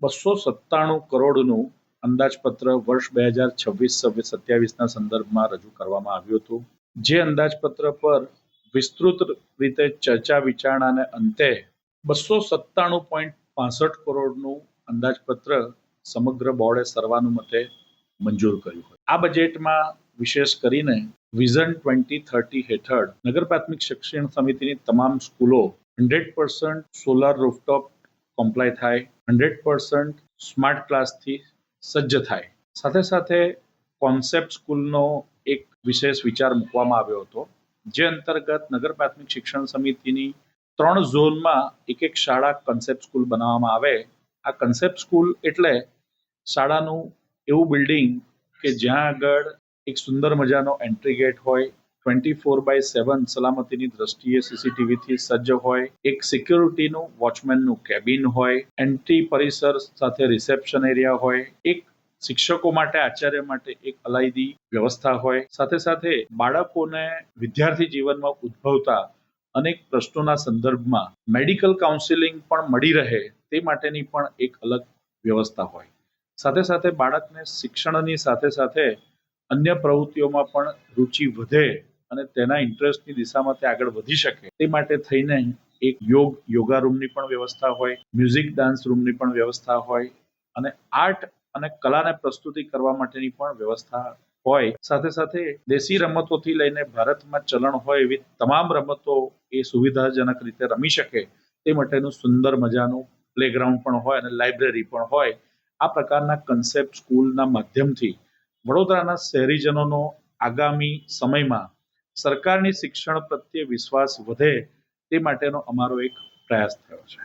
297 કરોડનું અંદાજપત્ર વર્ષ 2026-27ના સંદર્ભમાં રજૂ કરવામાં આવ્યું હતું. જે અંદાજપત્ર પર વિસ્તૃત રીતે ચર્ચા વિચારણાને અંતે 297.65 કરોડનું અંદાજપત્ર સમગ્ર બોર્ડે સર્વાનુમતે મંજૂર કર્યું. આ બજેટમાં વિશેષ કરીને વિઝન 2030 હેઠળ નગર પ્રાથમિક શિક્ષણ સમિતિની તમામ સ્કૂલો 100% સોલાર રૂફટોપ કોમ્પ્લાય થાય, 100% સ્માર્ટ ક્લાસથી સજ્જ થાય. સાથે સાથે કોન્સેપ્ટ સ્કૂલનો એક વિશેષ વિચાર મૂકવામાં આવ્યો હતો, જે અંતર્ગત નગર પ્રાથમિક શિક્ષણ સમિતિની 3 ઝોનમાં એક શાળા કન્સેપ્ટ સ્કૂલ બનાવવામાં આવે. આ કન્સેપ્ટ સ્કૂલ એટલે શાળાનું એવું બિલ્ડિંગ કે જ્યાં આગળ એક સુંદર મજાનો એન્ટ્રી ગેટ હોય, 24/7 સલામતીની દ્રષ્ટિએ સીસીટીવીથી સજ્જ હોય, એક સિક્યોરિટીનું વોચમેનનું કેબિન હોય, એન્ટ્રી પરિસર સાથે રિસેપ્શન એરિયા હોય, એક શિક્ષકો માટે આચાર્ય માટે એક અલાયદી વ્યવસ્થા હોય. સાથે સાથે બાળકોને વિદ્યાર્થી જીવનમાં ઉદ્ભવતા અનેક પ્રશ્નોના સંદર્ભમાં મેડિકલ કાઉન્સિલિંગ પણ મળી રહે તે માટેની પણ એક અલગ વ્યવસ્થા હોય. સાથે સાથે બાળકને શિક્ષણની સાથે સાથે અન્ય પ્રવૃત્તિઓમાં પણ રુચિ વધે અને તેના ઇન્ટરેસ્ટની દિશામાં તે આગળ વધી શકે તે માટે થઈને એક યોગા રૂમની પણ વ્યવસ્થા હોય, મ્યુઝિક ડાન્સ રૂમની પણ વ્યવસ્થા હોય અને આર્ટ અને કલાને પ્રસ્તુતિ કરવા માટેની પણ વ્યવસ્થા હોય. સાથે સાથે દેશી રમતોથી લઈને ભારતમાં ચલણ હોય એવી તમામ રમતો એ સુવિધાજનક રીતે રમી શકે તે માટેનું સુંદર મજાનું પ્લેગ્રાઉન્ડ પણ હોય અને લાઇબ્રેરી પણ હોય. આ પ્રકારના કન્સેપ્ટ સ્કૂલના માધ્યમથી વડોદરાના શહેરીજનોનો આગામી સમયમાં સરકારની શિક્ષણ પ્રત્યે વિશ્વાસ વધે તે માટેનો અમારો એક પ્રયાસ થયો છે.